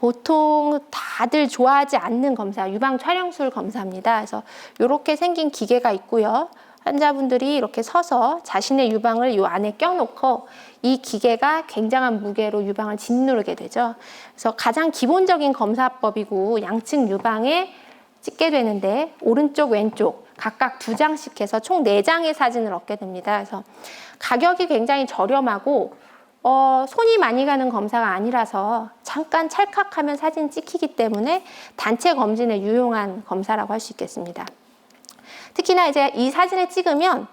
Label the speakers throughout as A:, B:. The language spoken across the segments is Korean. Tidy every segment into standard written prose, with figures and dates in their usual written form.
A: 보통 다들 좋아하지 않는 검사, 유방 촬영술 검사입니다. 그래서 이렇게 생긴 기계가 있고요. 환자분들이 이렇게 서서 자신의 유방을 이 안에 껴놓고 이 기계가 굉장한 무게로 유방을 짓누르게 되죠. 그래서 가장 기본적인 검사법이고 양측 유방에 찍게 되는데 오른쪽, 왼쪽 각각 2장씩 해서 총 4장의 사진을 얻게 됩니다. 그래서 가격이 굉장히 저렴하고 손이 많이 가는 검사가 아니라서 잠깐 찰칵하면 사진 찍히기 때문에 단체 검진에 유용한 검사라고 할 수 있겠습니다. 특히나 이제 이 사진을 찍으면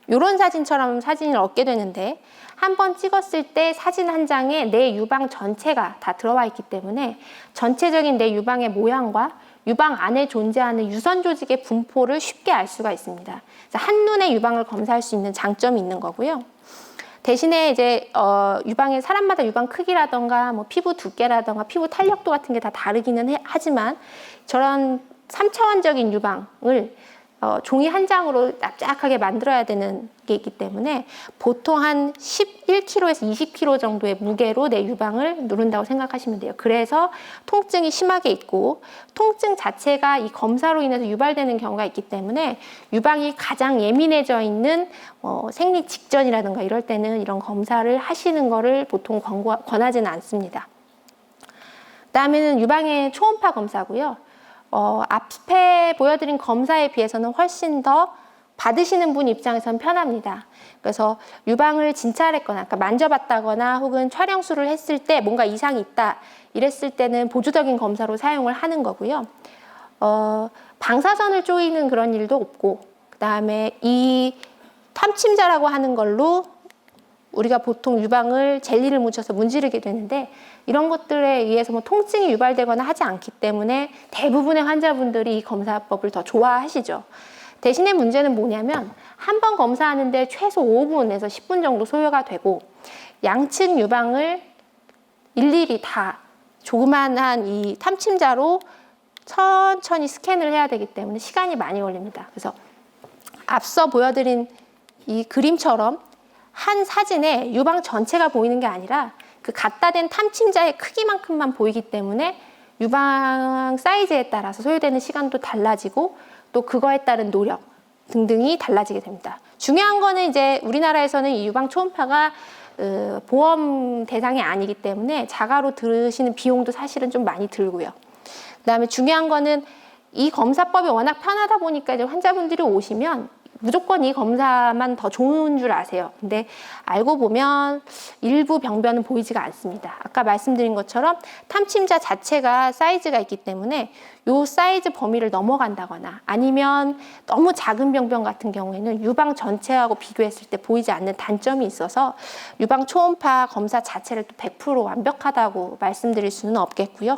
A: 이런 사진처럼 사진을 얻게 되는데 한 번 찍었을 때 사진 한 장에 내 유방 전체가 다 들어와 있기 때문에 전체적인 내 유방의 모양과 유방 안에 존재하는 유선 조직의 분포를 쉽게 알 수가 있습니다. 그래서 한눈에 유방을 검사할 수 있는 장점이 있는 거고요. 대신에 이제 유방의 사람마다 유방 크기라던가 뭐 피부 두께라던가 피부 탄력도 같은 게 다 다르기는 하지만 저런 3차원적인 유방을 종이 한 장으로 납작하게 만들어야 되는 게 있기 때문에 보통 한 11kg에서 20kg 정도의 무게로 내 유방을 누른다고 생각하시면 돼요. 그래서 통증이 심하게 있고 통증 자체가 이 검사로 인해서 유발되는 경우가 있기 때문에 유방이 가장 예민해져 있는 생리 직전이라든가 이럴 때는 이런 검사를 하시는 거를 보통 권하지는 않습니다. 그다음에는 유방의 초음파 검사고요. 앞에 보여드린 검사에 비해서는 훨씬 더 받으시는 분 입장에서는 편합니다. 그래서 유방을 진찰했거나 그러니까 만져봤다거나 혹은 촬영술을 했을 때 뭔가 이상이 있다 이랬을 때는 보조적인 검사로 사용을 하는 거고요. 방사선을 쪼이는 그런 일도 없고 그다음에 이 탐침자라고 하는 걸로 우리가 보통 유방을 젤리를 묻혀서 문지르게 되는데 이런 것들에 의해서 뭐 통증이 유발되거나 하지 않기 때문에 대부분의 환자분들이 이 검사법을 더 좋아하시죠. 대신에 문제는 뭐냐면 한 번 검사하는데 최소 5분에서 10분 정도 소요가 되고 양측 유방을 일일이 다 조그만한 이 탐침자로 천천히 스캔을 해야 되기 때문에 시간이 많이 걸립니다. 그래서 앞서 보여드린 이 그림처럼 한 사진에 유방 전체가 보이는 게 아니라 그 갖다 댄 탐침자의 크기만큼만 보이기 때문에 유방 사이즈에 따라서 소요되는 시간도 달라지고 또 그거에 따른 노력 등등이 달라지게 됩니다. 중요한 거는 이제 우리나라에서는 이 유방 초음파가 보험 대상이 아니기 때문에 자가로 들으시는 비용도 사실은 좀 많이 들고요. 그다음에 중요한 거는 이 검사법이 워낙 편하다 보니까 이제 환자분들이 오시면 무조건 이 검사만 더 좋은 줄 아세요. 근데 알고 보면 일부 병변은 보이지가 않습니다. 아까 말씀드린 것처럼 탐침자 자체가 사이즈가 있기 때문에 이 사이즈 범위를 넘어간다거나 아니면 너무 작은 병변 같은 경우에는 유방 전체하고 비교했을 때 보이지 않는 단점이 있어서 유방 초음파 검사 자체를 또 100% 완벽하다고 말씀드릴 수는 없겠고요.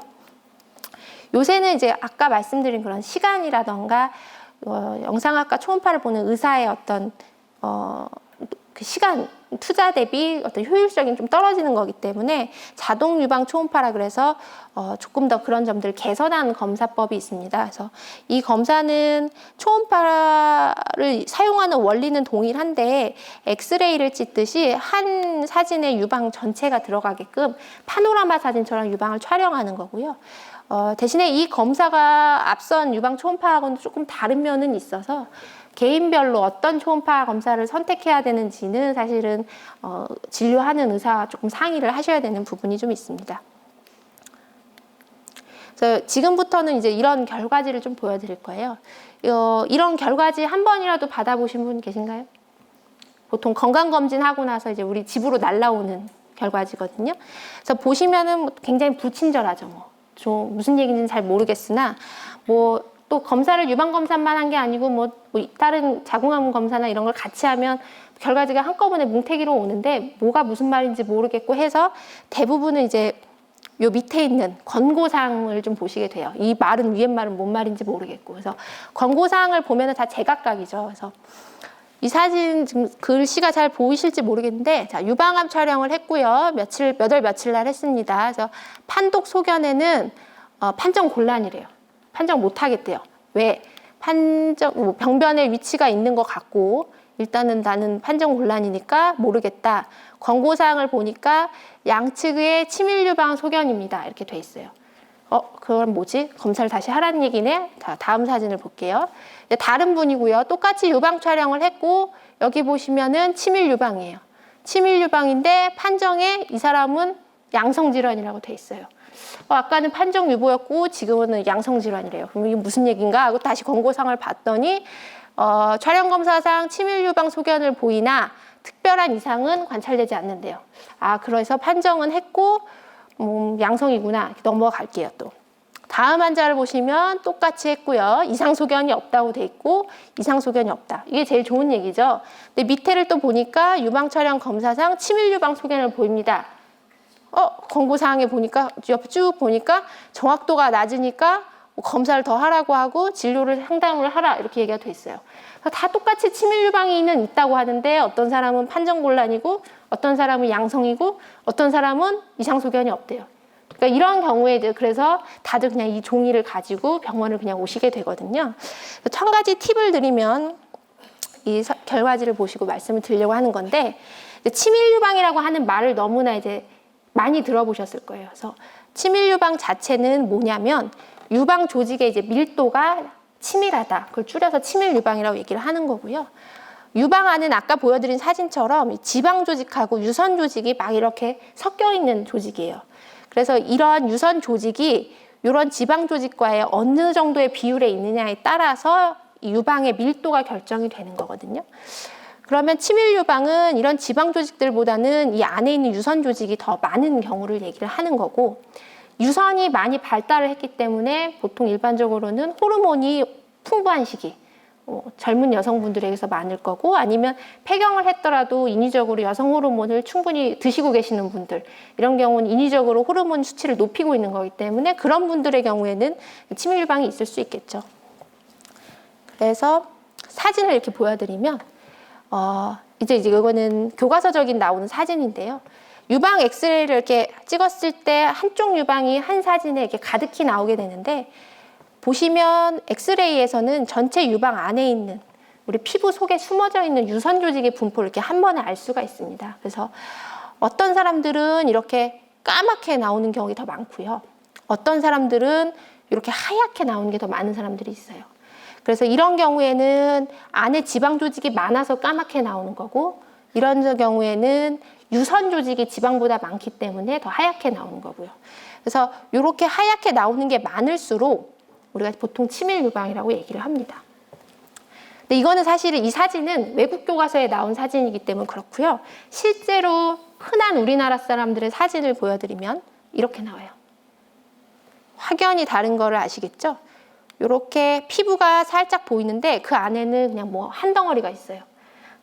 A: 요새는 이제 아까 말씀드린 그런 시간이라던가 영상학과 초음파를 보는 의사의 어떤 그 시간 투자 대비 어떤 효율성이 좀 떨어지는 거기 때문에 자동 유방 초음파라 그래서 조금 더 그런 점들을 개선한 검사법이 있습니다. 그래서 이 검사는 초음파를 사용하는 원리는 동일한데 엑스레이를 찍듯이 한 사진에 유방 전체가 들어가게끔 파노라마 사진처럼 유방을 촬영하는 거고요. 대신에 이 검사가 앞선 유방 초음파하고는 조금 다른 면은 있어서 개인별로 어떤 초음파 검사를 선택해야 되는지는 사실은 진료하는 의사와 조금 상의를 하셔야 되는 부분이 좀 있습니다. 그래서 지금부터는 이제 이런 결과지를 좀 보여드릴 거예요. 이런 결과지 한 번이라도 받아보신 분 계신가요? 보통 건강검진하고 나서 이제 우리 집으로 날라오는 결과지거든요. 그래서 보시면은 굉장히 불친절하죠. 무슨 얘기인지는 잘 모르겠으나 또 검사를 유방 검사만 한 게 아니고 다른 자궁암 검사나 이런 걸 같이 하면 결과지가 한꺼번에 뭉태기로 오는데 뭐가 무슨 말인지 모르겠고 해서 대부분은 이제 요 밑에 있는 권고사항을 좀 보시게 돼요. 이 말은 위에 말은 뭔 말인지 모르겠고 그래서 권고사항을 보면은 다 제각각이죠. 그래서 이 사진 지금 글씨가 잘 보이실지 모르겠는데 자, 유방암 촬영을 했고요. 몇 월 며칠 날 했습니다. 그래서 판독 소견에는 판정 곤란이래요. 판정 못 하겠대요. 왜? 병변의 위치가 있는 것 같고 일단은 나는 판정 곤란이니까 모르겠다. 권고사항을 보니까 양측의 치밀 유방 소견입니다. 이렇게 돼 있어요. 그건 뭐지? 검사를 다시 하라는 얘기네. 자, 다음 사진을 볼게요. 다른 분이고요. 똑같이 유방 촬영을 했고 여기 보시면은 치밀 유방이에요. 치밀 유방인데 판정에 이 사람은 양성 질환이라고 돼 있어요. 아까는 판정 유보였고 지금은 양성 질환이래요. 그럼 이게 무슨 얘기인가 하고 다시 권고사항을 봤더니 촬영 검사상 치밀 유방 소견을 보이나 특별한 이상은 관찰되지 않는데요. 그래서 판정은 했고 양성이구나. 넘어갈게요. 또 다음 환자를 보시면 똑같이 했고요. 이상 소견이 없다고 돼 있고 이상 소견이 없다. 이게 제일 좋은 얘기죠. 근데 밑에를 또 보니까 유방 촬영 검사상 치밀 유방 소견을 보입니다. 권고사항에 보니까 옆에 쭉 보니까 정확도가 낮으니까 검사를 더 하라고 하고 진료를 상담을 하라 이렇게 얘기가 돼 있어요. 다 똑같이 치밀 유방이는 있다고 하는데 어떤 사람은 판정 곤란이고 어떤 사람은 양성이고 어떤 사람은 이상 소견이 없대요. 그러니까 이런 경우에 이제 그래서 다들 그냥 이 종이를 가지고 병원을 그냥 오시게 되거든요. 한 가지 팁을 드리면 이 결과지를 보시고 말씀을 드리려고 하는 건데 치밀 유방이라고 하는 말을 너무나 이제 많이 들어보셨을 거예요. 그래서 치밀 유방 자체는 뭐냐면 유방 조직의 이제 밀도가 치밀하다. 그걸 줄여서 치밀 유방이라고 얘기를 하는 거고요. 유방 안은 아까 보여드린 사진처럼 지방 조직하고 유선 조직이 막 이렇게 섞여 있는 조직이에요. 그래서 이런 유선 조직이 이런 지방 조직과의 어느 정도의 비율에 있느냐에 따라서 유방의 밀도가 결정이 되는 거거든요. 그러면 치밀 유방은 이런 지방 조직들보다는 이 안에 있는 유선 조직이 더 많은 경우를 얘기를 하는 거고 유선이 많이 발달을 했기 때문에 보통 일반적으로는 호르몬이 풍부한 시기 젊은 여성분들에게서 많을 거고 아니면 폐경을 했더라도 인위적으로 여성 호르몬을 충분히 드시고 계시는 분들 이런 경우는 인위적으로 호르몬 수치를 높이고 있는 거기 때문에 그런 분들의 경우에는 치밀 유방이 있을 수 있겠죠. 그래서 사진을 이렇게 보여드리면 이제 이거는 교과서적인 나오는 사진인데요. 유방 엑스레이를 이렇게 찍었을 때 한쪽 유방이 한 사진에 이렇게 가득히 나오게 되는데 보시면 엑스레이에서는 전체 유방 안에 있는 우리 피부 속에 숨어져 있는 유선 조직의 분포를 이렇게 한 번에 알 수가 있습니다. 그래서 어떤 사람들은 이렇게 까맣게 나오는 경우가 더 많고요. 어떤 사람들은 이렇게 하얗게 나오는 게 더 많은 사람들이 있어요. 그래서 이런 경우에는 안에 지방 조직이 많아서 까맣게 나오는 거고 이런 경우에는 유선 조직이 지방보다 많기 때문에 더 하얗게 나오는 거고요. 그래서 이렇게 하얗게 나오는 게 많을수록 우리가 보통 치밀 유방이라고 얘기를 합니다. 근데 이거는 사실은 이 사진은 외국 교과서에 나온 사진이기 때문에 그렇고요. 실제로 흔한 우리나라 사람들의 사진을 보여드리면 이렇게 나와요. 확연히 다른 거를 아시겠죠? 이렇게 피부가 살짝 보이는데 그 안에는 그냥 뭐 한 덩어리가 있어요.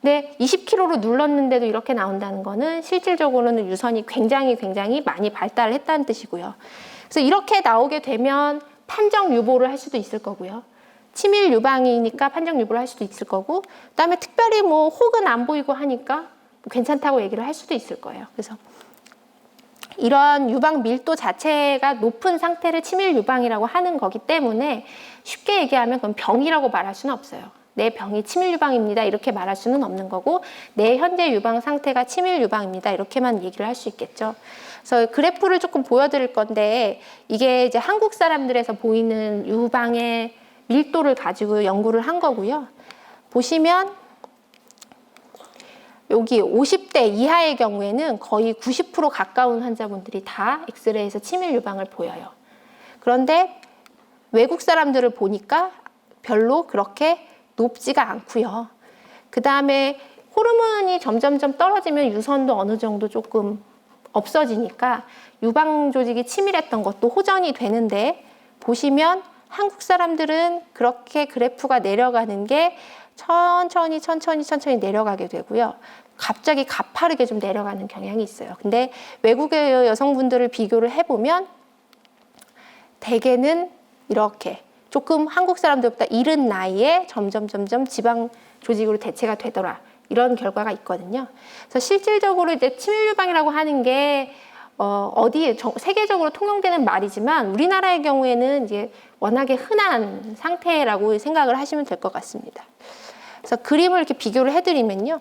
A: 근데 20kg로 눌렀는데도 이렇게 나온다는 거는 실질적으로는 유선이 굉장히 많이 발달을 했다는 뜻이고요. 그래서 이렇게 나오게 되면 판정 유보를 할 수도 있을 거고요. 치밀 유방이니까 판정 유보를 할 수도 있을 거고 그다음에 특별히 뭐 혹은 안 보이고 하니까 괜찮다고 얘기를 할 수도 있을 거예요. 그래서 이런 유방 밀도 자체가 높은 상태를 치밀 유방이라고 하는 거기 때문에 쉽게 얘기하면 그건 병이라고 말할 수는 없어요. 내 병이 치밀 유방입니다. 이렇게 말할 수는 없는 거고 내 현재 유방 상태가 치밀 유방입니다. 이렇게만 얘기를 할 수 있겠죠. 그래서 그래프를 조금 보여드릴 건데 이게 이제 한국 사람들에서 보이는 유방의 밀도를 가지고 연구를 한 거고요. 보시면 여기 50대 이하의 경우에는 거의 90% 가까운 환자분들이 다 엑스레이에서 치밀 유방을 보여요. 그런데 외국 사람들을 보니까 별로 그렇게 높지가 않고요. 그 다음에 호르몬이 점점점 떨어지면 유선도 어느 정도 조금 없어지니까 유방 조직이 치밀했던 것도 호전이 되는데 보시면 한국 사람들은 그렇게 그래프가 내려가는 게 천천히 내려가게 되고요. 갑자기 가파르게 좀 내려가는 경향이 있어요. 근데 외국의 여성분들을 비교를 해보면 대개는 이렇게 조금 한국 사람들보다 이른 나이에 점점 지방 조직으로 대체가 되더라. 이런 결과가 있거든요. 그래서 실질적으로 이제 치밀 유방이라고 하는 게 세계적으로 통용되는 말이지만 우리나라의 경우에는 이제 워낙에 흔한 상태라고 생각을 하시면 될 것 같습니다. 그래서 그림을 이렇게 비교를 해드리면요.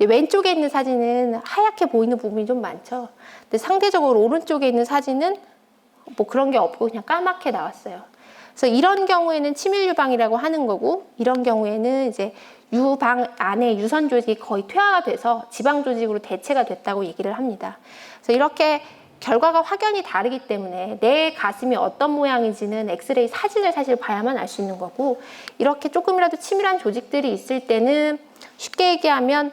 A: 왼쪽에 있는 사진은 하얗게 보이는 부분이 좀 많죠. 근데 상대적으로 오른쪽에 있는 사진은 뭐 그런 게 없고 그냥 까맣게 나왔어요. 그래서 이런 경우에는 치밀 유방이라고 하는 거고, 이런 경우에는 이제 유방 안에 유선 조직이 거의 퇴화가 돼서 지방 조직으로 대체가 됐다고 얘기를 합니다. 그래서 이렇게 결과가 확연히 다르기 때문에 내 가슴이 어떤 모양인지는 엑스레이 사진을 사실 봐야만 알 수 있는 거고, 이렇게 조금이라도 치밀한 조직들이 있을 때는 쉽게 얘기하면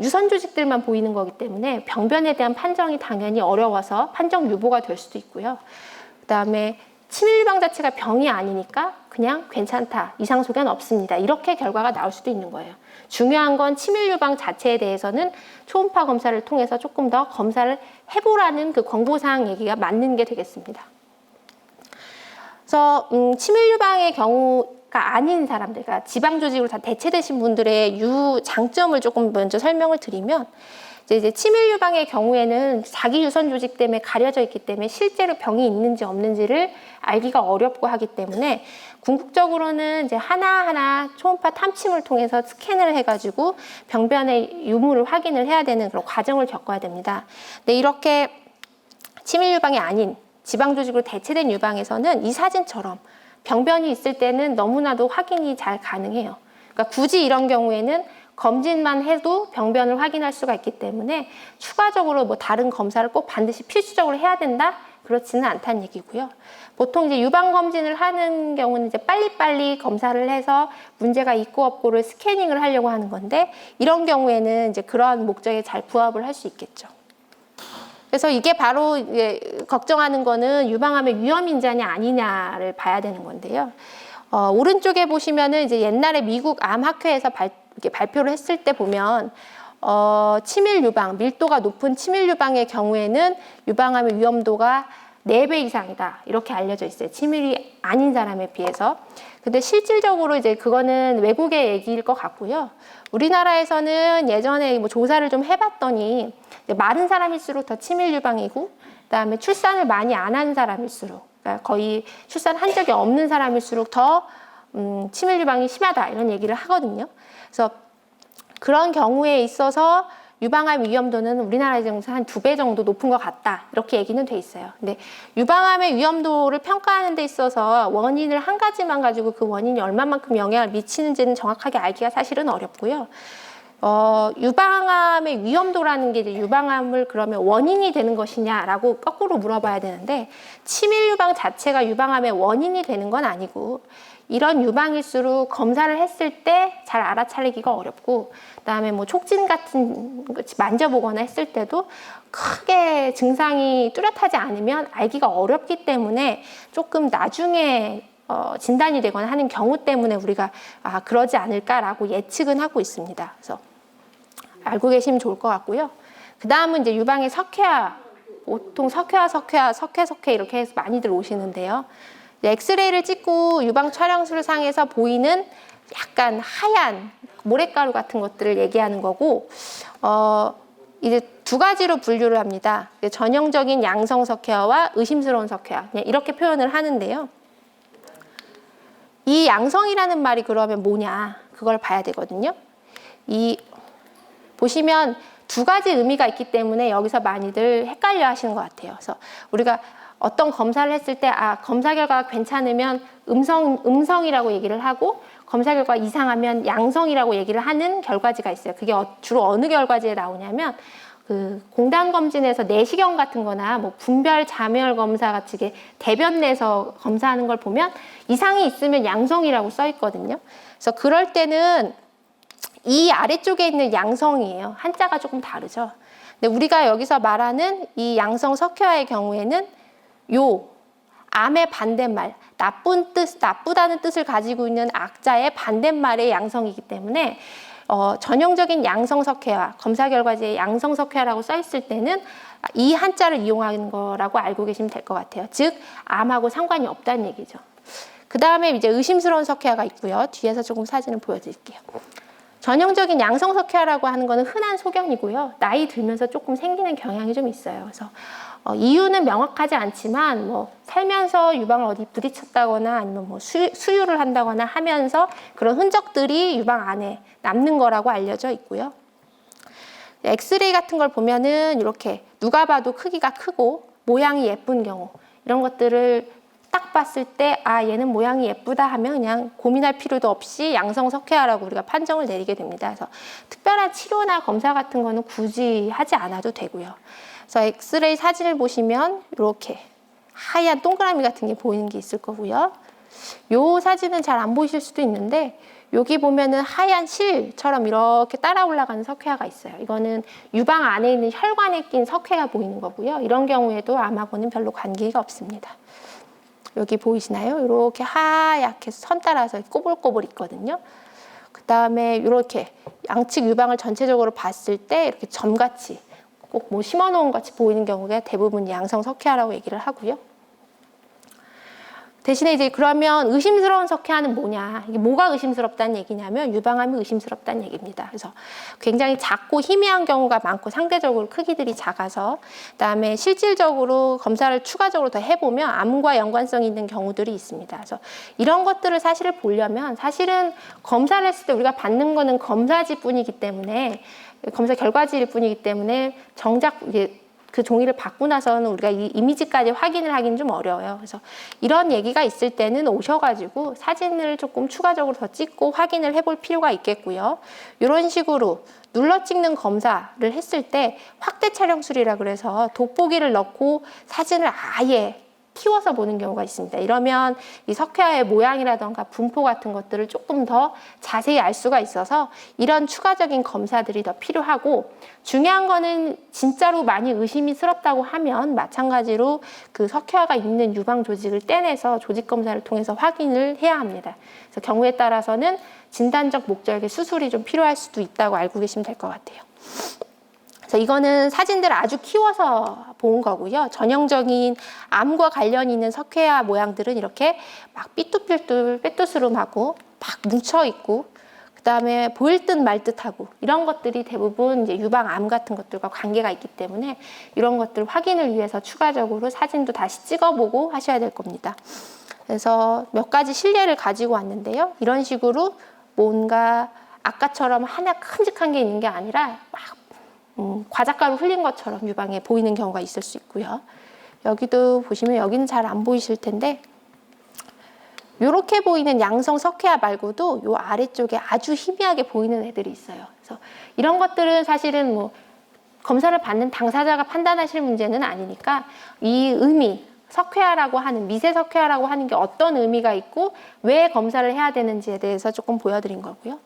A: 유선 조직들만 보이는 거기 때문에 병변에 대한 판정이 당연히 어려워서 판정 유보가 될 수도 있고요. 그다음에 치밀 유방 자체가 병이 아니니까 그냥 괜찮다, 이상 소견 없습니다, 이렇게 결과가 나올 수도 있는 거예요. 중요한 건 치밀 유방 자체에 대해서는 초음파 검사를 통해서 조금 더 검사를 해보라는 그 권고사항 얘기가 맞는 게 되겠습니다. 그래서 치밀 유방의 경우가 아닌 사람들, 그러니까 지방 조직으로 다 대체되신 분들의 장점을 조금 먼저 설명을 드리면, 이제 치밀 유방의 경우에는 자기 유선 조직 때문에 가려져 있기 때문에 실제로 병이 있는지 없는지를 알기가 어렵고 하기 때문에 궁극적으로는 이제 하나하나 초음파 탐침을 통해서 스캔을 해가지고 병변의 유무를 확인을 해야 되는 그런 과정을 겪어야 됩니다. 근데 이렇게 치밀 유방이 아닌 지방 조직으로 대체된 유방에서는 이 사진처럼 병변이 있을 때는 너무나도 확인이 잘 가능해요. 그러니까 굳이 이런 경우에는 검진만 해도 병변을 확인할 수가 있기 때문에 추가적으로 뭐 다른 검사를 꼭 반드시 필수적으로 해야 된다? 그렇지는 않다는 얘기고요. 보통 이제 유방 검진을 하는 경우는 이제 빨리빨리 검사를 해서 문제가 있고 없고를 스캐닝을 하려고 하는 건데, 이런 경우에는 이제 그러한 목적에 잘 부합을 할 수 있겠죠. 그래서 이게 바로 이제 걱정하는 거는 유방암의 위험 인자냐 아니냐를 봐야 되는 건데요. 오른쪽에 보시면은 이제 옛날에 미국 암학회에서 이렇게 발표를 했을 때 보면 치밀 유방, 밀도가 높은 치밀 유방의 경우에는 유방암의 위험도가 4배 이상이다, 이렇게 알려져 있어요. 치밀이 아닌 사람에 비해서. 근데 실질적으로 이제 그거는 외국의 얘기일 것 같고요. 우리나라에서는 예전에 뭐 조사를 좀 해봤더니 마른 사람일수록 더 치밀 유방이고, 그다음에 출산을 많이 안 한 사람일수록, 그러니까 거의 출산한 적이 없는 사람일수록 더 치밀 유방이 심하다, 이런 얘기를 하거든요. 그래서 그런 경우에 있어서 유방암 위험도는 우리나라에서 한 2배 정도 높은 것 같다, 이렇게 얘기는 돼 있어요. 근데 유방암의 위험도를 평가하는 데 있어서 원인을 한 가지만 가지고 그 원인이 얼마만큼 영향을 미치는지는 정확하게 알기가 사실은 어렵고요. 유방암의 위험도라는 게 이제 유방암을 그러면 원인이 되는 것이냐라고 거꾸로 물어봐야 되는데, 치밀 유방 자체가 유방암의 원인이 되는 건 아니고, 이런 유방일수록 검사를 했을 때 잘 알아차리기가 어렵고, 그다음에 뭐 촉진 같은 거 만져보거나 했을 때도 크게 증상이 뚜렷하지 않으면 알기가 어렵기 때문에 조금 나중에 진단이 되거나 하는 경우 때문에 우리가 그러지 않을까라고 예측은 하고 있습니다. 그래서 알고 계시면 좋을 것 같고요. 그 다음은 이제 유방의 석회화, 보통 석회 이렇게 해서 많이들 오시는데요. 엑스레이를 찍고 유방 촬영술 상에서 보이는 약간 하얀 모래가루 같은 것들을 얘기하는 거고, 이제 2가지로 분류를 합니다. 전형적인 양성 석회화와 의심스러운 석회화, 그냥 이렇게 표현을 하는데요. 이 양성이라는 말이 그러면 뭐냐, 그걸 봐야 되거든요. 보시면 2가지 의미가 있기 때문에 여기서 많이들 헷갈려 하시는 것 같아요. 그래서 우리가 어떤 검사를 했을 때 검사 결과가 괜찮으면 음성이라고 얘기를 하고, 검사 결과가 이상하면 양성이라고 얘기를 하는 결과지가 있어요. 그게 주로 어느 결과지에 나오냐면 그 공단 검진에서 내시경 같은 거나 뭐 분별 자멸 검사 같이 대변 내서 검사하는 걸 보면 이상이 있으면 양성이라고 써 있거든요. 그래서 그럴 때는 이 아래쪽에 있는 양성이에요. 한자가 조금 다르죠. 근데 우리가 여기서 말하는 이 양성 석회화의 경우에는 암의 반대말, 나쁘다는 뜻을 가지고 있는 악자의 반대말의 양성이기 때문에 전형적인 양성석회화, 검사 결과지에 양성석회화라고 써 있을 때는 이 한자를 이용하는 거라고 알고 계시면 될 것 같아요. 즉, 암하고 상관이 없다는 얘기죠. 그 다음에 이제 의심스러운 석회화가 있고요. 뒤에서 조금 사진을 보여드릴게요. 전형적인 양성석회화라고 하는 거는 흔한 소견이고요. 나이 들면서 조금 생기는 경향이 좀 있어요. 그래서 이유는 명확하지 않지만 뭐 살면서 유방을 어디 부딪혔다거나 아니면 뭐 수유를 한다거나 하면서 그런 흔적들이 유방 안에 남는 거라고 알려져 있고요. 엑스레이 같은 걸 보면은 이렇게 누가 봐도 크기가 크고 모양이 예쁜 경우, 이런 것들을 딱 봤을 때 아, 얘는 모양이 예쁘다 하면 그냥 고민할 필요도 없이 양성석회화라고 우리가 판정을 내리게 됩니다. 그래서 특별한 치료나 검사 같은 거는 굳이 하지 않아도 되고요. 그래서 엑스레이 사진을 보시면 이렇게 하얀 동그라미 같은 게 보이는 게 있을 거고요. 요 사진은 잘 안 보이실 수도 있는데 여기 보면은 하얀 실처럼 이렇게 따라 올라가는 석회화가 있어요. 이거는 유방 안에 있는 혈관에 낀 석회가 보이는 거고요. 이런 경우에도 암하고는 별로 관계가 없습니다. 여기 보이시나요? 이렇게 하얗게 선 따라서 꼬불꼬불 있거든요. 그 다음에 이렇게 양측 유방을 전체적으로 봤을 때 이렇게 점같이 꼭 뭐 심어놓은 같이 보이는 경우가 대부분 양성석회화라고 얘기를 하고요. 대신에 이제 그러면 의심스러운 석회화는 뭐냐? 이게 뭐가 의심스럽다는 얘기냐면 유방암이 의심스럽다는 얘기입니다. 그래서 굉장히 작고 희미한 경우가 많고 상대적으로 크기들이 작아서 그다음에 실질적으로 검사를 추가적으로 더 해보면 암과 연관성이 있는 경우들이 있습니다. 그래서 이런 것들을 사실을 보려면 사실은 검사를 했을 때 우리가 받는 거는 검사지뿐이기 때문에 검사 결과지일 뿐이기 때문에 정작 이게 그 종이를 받고 나서는 우리가 이 이미지까지 확인을 하기는 좀 어려워요. 그래서 이런 얘기가 있을 때는 오셔가지고 사진을 조금 추가적으로 더 찍고 확인을 해볼 필요가 있겠고요. 이런 식으로 눌러 찍는 검사를 했을 때 확대 촬영술이라 그래서 돋보기를 넣고 사진을 아예 키워서 보는 경우가 있습니다. 이러면 이 석회화의 모양이라던가 분포 같은 것들을 조금 더 자세히 알 수가 있어서 이런 추가적인 검사들이 더 필요하고, 중요한 거는 진짜로 많이 의심스럽다고 하면 마찬가지로 그 석회화가 있는 유방 조직을 떼내서 조직 검사를 통해서 확인을 해야 합니다. 그래서 경우에 따라서는 진단적 목적의 수술이 좀 필요할 수도 있다고 알고 계시면 될 것 같아요. 그래서 이거는 사진들을 아주 키워서 본 거고요. 전형적인 암과 관련 있는 석회화 모양들은 이렇게 막 삐뚤삐뚤 빼뚜스름하고 막 뭉쳐있고 그 다음에 보일 듯 말 듯하고 이런 것들이 대부분 이제 유방암 같은 것들과 관계가 있기 때문에 이런 것들 확인을 위해서 추가적으로 사진도 다시 찍어보고 하셔야 될 겁니다. 그래서 몇 가지 실례를 가지고 왔는데요. 이런 식으로 뭔가 아까처럼 하나 큼직한 게 있는 게 아니라 막 과자가루 흘린 것처럼 유방에 보이는 경우가 있을 수 있고요. 여기도 보시면 여기는 잘 안 보이실 텐데 이렇게 보이는 양성 석회화 말고도 이 아래쪽에 아주 희미하게 보이는 애들이 있어요. 그래서 이런 것들은 사실은 뭐 검사를 받는 당사자가 판단하실 문제는 아니니까 이 의미, 석회화라고 하는 미세 석회화라고 하는 게 어떤 의미가 있고 왜 검사를 해야 되는지에 대해서 조금 보여드린 거고요.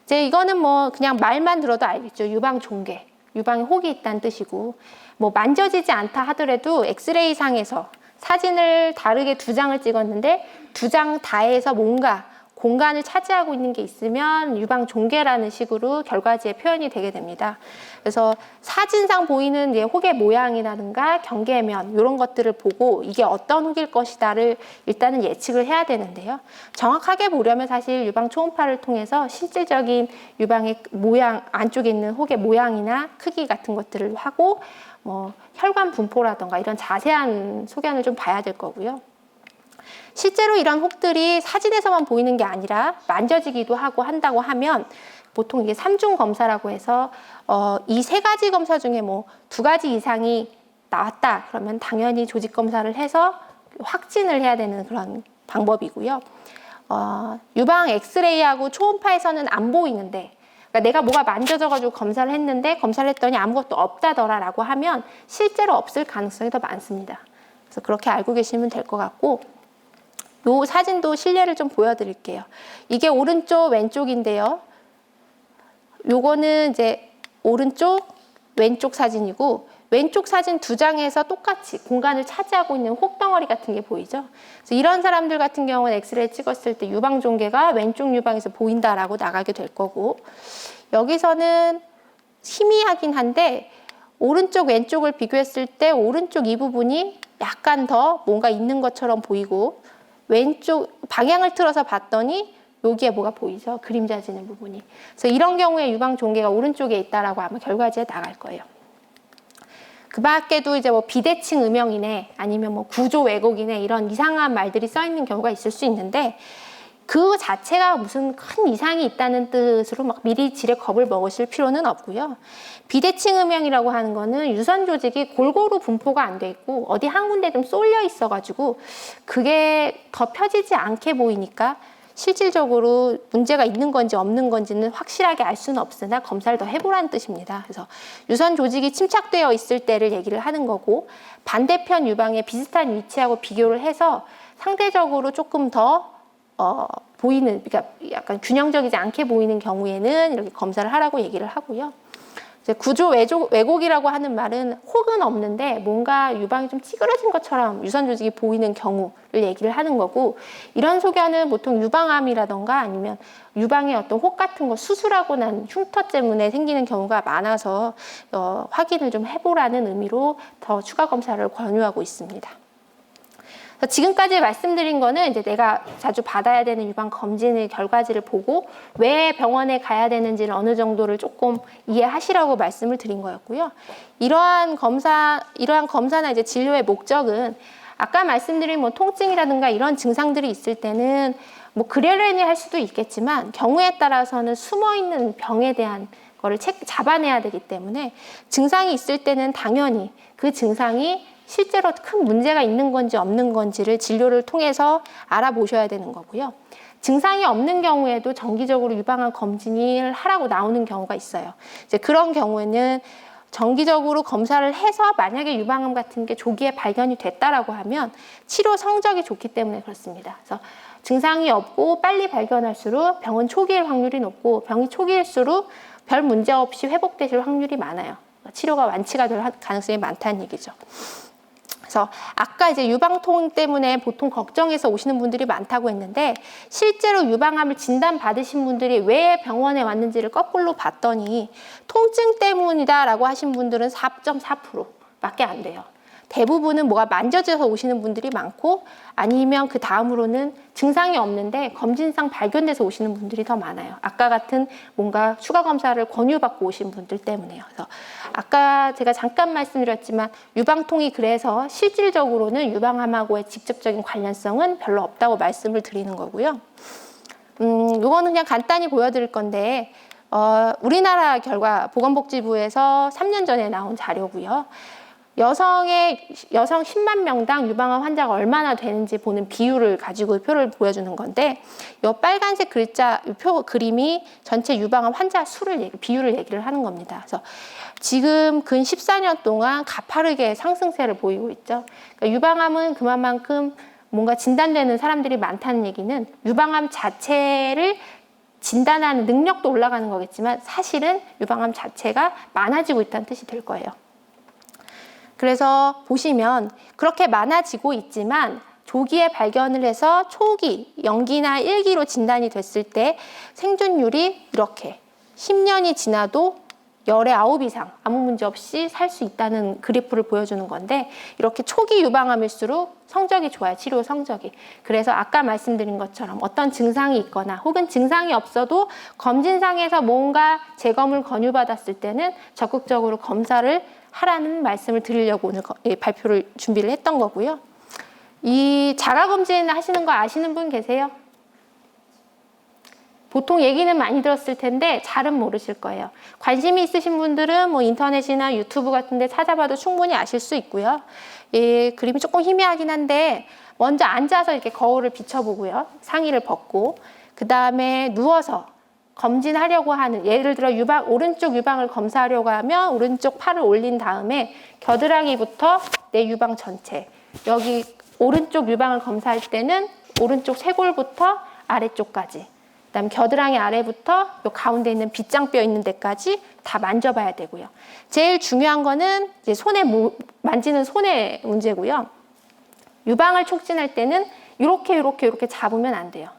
A: 이제 이거는 뭐 그냥 말만 들어도 알겠죠. 유방 종괴, 유방에 혹이 있다는 뜻이고, 뭐 만져지지 않다 하더라도 엑스레이 상에서 사진을 다르게 2장을 찍었는데 2장 다에서 뭔가 공간을 차지하고 있는 게 있으면 유방 종괴라는 식으로 결과지에 표현이 되게 됩니다. 그래서 사진상 보이는 이제 혹의 모양이라든가 경계면 이런 것들을 보고 이게 어떤 혹일 것이다를 일단은 예측을 해야 되는데요. 정확하게 보려면 사실 유방 초음파를 통해서 실질적인 유방의 모양, 안쪽에 있는 혹의 모양이나 크기 같은 것들을 하고 뭐 혈관 분포라든가 이런 자세한 소견을 좀 봐야 될 거고요. 실제로 이런 혹들이 사진에서만 보이는 게 아니라 만져지기도 하고 한다고 하면 보통 이게 3중 검사라고 해서 이 3가지 검사 중에 뭐 2가지 이상이 나왔다 그러면 당연히 조직 검사를 해서 확진을 해야 되는 그런 방법이고요. 유방 엑스레이하고 초음파에서는 안 보이는데, 그러니까 내가 뭐가 만져져가지고 검사를 했는데 검사를 했더니 아무것도 없다더라라고 하면 실제로 없을 가능성이 더 많습니다. 그래서 그렇게 알고 계시면 될 것 같고, 요 사진도 실례를 좀 보여드릴게요. 이게 오른쪽 왼쪽인데요. 요거는 이제 오른쪽 왼쪽 사진이고, 왼쪽 사진 2장에서 똑같이 공간을 차지하고 있는 혹덩어리 같은 게 보이죠. 그래서 이런 사람들 같은 경우는 엑스레이 찍었을 때 유방 종괴가 왼쪽 유방에서 보인다라고 나가게 될 거고, 여기서는 희미하긴 한데 오른쪽 왼쪽을 비교했을 때 오른쪽 이 부분이 약간 더 뭔가 있는 것처럼 보이고, 왼쪽 방향을 틀어서 봤더니 여기에 뭐가 보이죠? 그림자 지는 부분이. 그래서 이런 경우에 유방 종괴가 오른쪽에 있다라고 아마 결과지에 나갈 거예요. 그 밖에도 이제 뭐 비대칭 음영이네, 아니면 뭐 구조 왜곡이네, 이런 이상한 말들이 써 있는 경우가 있을 수 있는데, 그 자체가 무슨 큰 이상이 있다는 뜻으로 막 미리 지레 겁을 먹으실 필요는 없고요. 비대칭 음영이라고 하는 거는 유선 조직이 골고루 분포가 안 돼 있고 어디 한 군데 좀 쏠려 있어가지고 그게 더 펴지지 않게 보이니까 실질적으로 문제가 있는 건지 없는 건지는 확실하게 알 수는 없으나 검사를 더 해보라는 뜻입니다. 그래서 유선 조직이 침착되어 있을 때를 얘기를 하는 거고, 반대편 유방의 비슷한 위치하고 비교를 해서 상대적으로 조금 더 보이는, 그러니까 약간 균형적이지 않게 보이는 경우에는 이렇게 검사를 하라고 얘기를 하고요. 이제 구조 왜곡이라고 하는 말은 혹은 없는데 뭔가 유방이 좀 찌그러진 것처럼 유선 조직이 보이는 경우를 얘기를 하는 거고, 이런 소견은 보통 유방암이라던가 아니면 유방의 어떤 혹 같은 거 수술하고 난 흉터 때문에 생기는 경우가 많아서 확인을 좀 해보라는 의미로 더 추가 검사를 권유하고 있습니다. 지금까지 말씀드린 거는 이제 내가 자주 받아야 되는 유방 검진의 결과지를 보고 왜 병원에 가야 되는지를 어느 정도를 조금 이해하시라고 말씀을 드린 거였고요. 이러한 검사나 이제 진료의 목적은 아까 말씀드린 뭐 통증이라든가 이런 증상들이 있을 때는 뭐 그려내니 할 수도 있겠지만 경우에 따라서는 숨어 있는 병에 대한 거를 잡아내야 되기 때문에 증상이 있을 때는 당연히 그 증상이 실제로 큰 문제가 있는 건지 없는 건지를 진료를 통해서 알아보셔야 되는 거고요. 증상이 없는 경우에도 정기적으로 유방암 검진을 하라고 나오는 경우가 있어요. 이제 그런 경우에는 정기적으로 검사를 해서 만약에 유방암 같은 게 조기에 발견이 됐다라고 하면 치료 성적이 좋기 때문에 그렇습니다. 그래서 증상이 없고 빨리 발견할수록 병은 초기일 확률이 높고, 병이 초기일수록 별 문제 없이 회복되실 확률이 많아요. 치료가 완치가 될 가능성이 많다는 얘기죠. 그래서 아까 이제 유방통 때문에 보통 걱정해서 오시는 분들이 많다고 했는데, 실제로 유방암을 진단받으신 분들이 왜 병원에 왔는지를 거꾸로 봤더니 통증 때문이다라고 하신 분들은 4.4%밖에 안 돼요. 대부분은 뭐가 만져져서 오시는 분들이 많고, 아니면 그 다음으로는 증상이 없는데 검진상 발견돼서 오시는 분들이 더 많아요. 아까 같은 뭔가 추가 검사를 권유받고 오신 분들 때문에요. 그래서 아까 제가 잠깐 말씀드렸지만 유방통이 그래서 실질적으로는 유방암하고의 직접적인 관련성은 별로 없다고 말씀을 드리는 거고요. 이거는 그냥 간단히 보여드릴 건데, 우리나라 결과 보건복지부에서 3년 전에 나온 자료고요. 여성 10만 명당 유방암 환자가 얼마나 되는지 보는 비율을 가지고 표를 보여주는 건데, 이 빨간색 글자, 이 그림이 전체 유방암 환자 수를 비율을 얘기를 하는 겁니다. 그래서 지금 근 14년 동안 가파르게 상승세를 보이고 있죠. 그러니까 유방암은 그만큼 뭔가 진단되는 사람들이 많다는 얘기는 유방암 자체를 진단하는 능력도 올라가는 거겠지만 사실은 유방암 자체가 많아지고 있다는 뜻이 될 거예요. 그래서 보시면 그렇게 많아지고 있지만 조기에 발견을 해서 초기, 영기나 1기로 진단이 됐을 때 생존율이 이렇게 10년이 지나도 열의 9 이상 아무 문제 없이 살 수 있다는 그래프를 보여주는 건데, 이렇게 초기 유방암일수록 성적이 좋아요, 치료 성적이. 그래서 아까 말씀드린 것처럼 어떤 증상이 있거나 혹은 증상이 없어도 검진상에서 뭔가 재검을 권유받았을 때는 적극적으로 검사를 하라는 말씀을 드리려고 오늘 발표를 준비를 했던 거고요. 이 자가검진 하시는 거 아시는 분 계세요? 보통 얘기는 많이 들었을 텐데 잘은 모르실 거예요. 관심이 있으신 분들은 뭐 인터넷이나 유튜브 같은 데 찾아봐도 충분히 아실 수 있고요. 이 그림이 조금 희미하긴 한데, 먼저 앉아서 이렇게 거울을 비춰보고요. 상의를 벗고, 그 다음에 누워서 검진하려고 하는, 예를 들어 오른쪽 유방을 검사하려고 하면 오른쪽 팔을 올린 다음에 겨드랑이부터 내 유방 전체, 여기 오른쪽 유방을 검사할 때는 오른쪽 쇄골부터 아래쪽까지, 그다음에 겨드랑이 아래부터 요 가운데 있는 빗장뼈 있는 데까지 다 만져봐야 되고요. 제일 중요한 거는 이제 만지는 손의 문제고요. 유방을 촉진할 때는 이렇게 잡으면 안 돼요.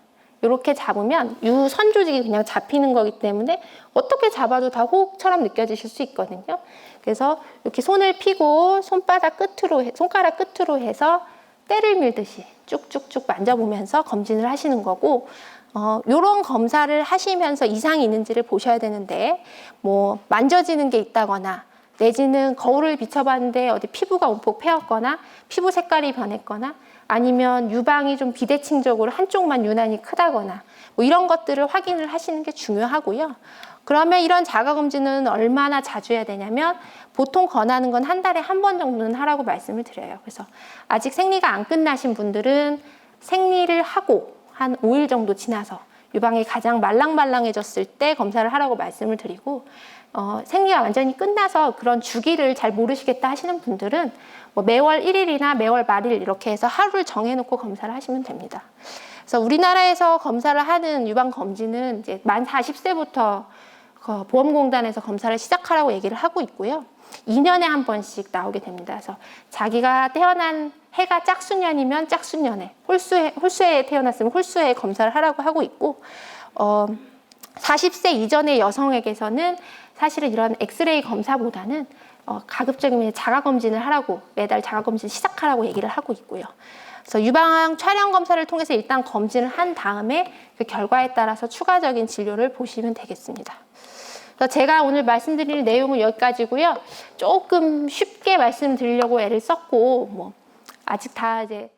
A: 이렇게 잡으면 유선 조직이 그냥 잡히는 거기 때문에 어떻게 잡아도 다 호흡처럼 느껴지실 수 있거든요. 그래서 이렇게 손을 펴고 손가락 끝으로 해서 때를 밀듯이 쭉쭉쭉 만져보면서 검진을 하시는 거고, 요런 검사를 하시면서 이상이 있는지를 보셔야 되는데, 뭐 만져지는 게 있다거나 내지는 거울을 비춰봤는데 어디 피부가 움푹 패였거나 피부 색깔이 변했거나 아니면 유방이 좀 비대칭적으로 한쪽만 유난히 크다거나 뭐 이런 것들을 확인을 하시는 게 중요하고요. 그러면 이런 자가검진은 얼마나 자주 해야 되냐면 보통 권하는 건 한 달에 한 번 정도는 하라고 말씀을 드려요. 그래서 아직 생리가 안 끝나신 분들은 생리를 하고 한 5일 정도 지나서 유방이 가장 말랑말랑해졌을 때 검사를 하라고 말씀을 드리고, 생리가 완전히 끝나서 그런 주기를 잘 모르시겠다 하시는 분들은 뭐 매월 1일이나 매월 말일 이렇게 해서 하루를 정해놓고 검사를 하시면 됩니다. 그래서 우리나라에서 검사를 하는 유방 검진은 이제 만 40세부터 보험공단에서 검사를 시작하라고 얘기를 하고 있고요. 2년에 한 번씩 나오게 됩니다. 그래서 자기가 태어난 해가 짝수년이면 짝수년에, 홀수해에 태어났으면 홀수해에 검사를 하라고 하고 있고, 40세 이전의 여성에게서는 사실은 이런 엑스레이 검사보다는 가급적이면 자가검진을 하라고, 매달 자가검진 시작하라고 얘기를 하고 있고요. 그래서 유방 촬영 검사를 통해서 일단 검진을 한 다음에 그 결과에 따라서 추가적인 진료를 보시면 되겠습니다. 그래서 제가 오늘 말씀드릴 내용은 여기까지고요. 조금 쉽게 말씀드리려고 애를 썼고, 뭐 아직 다 이제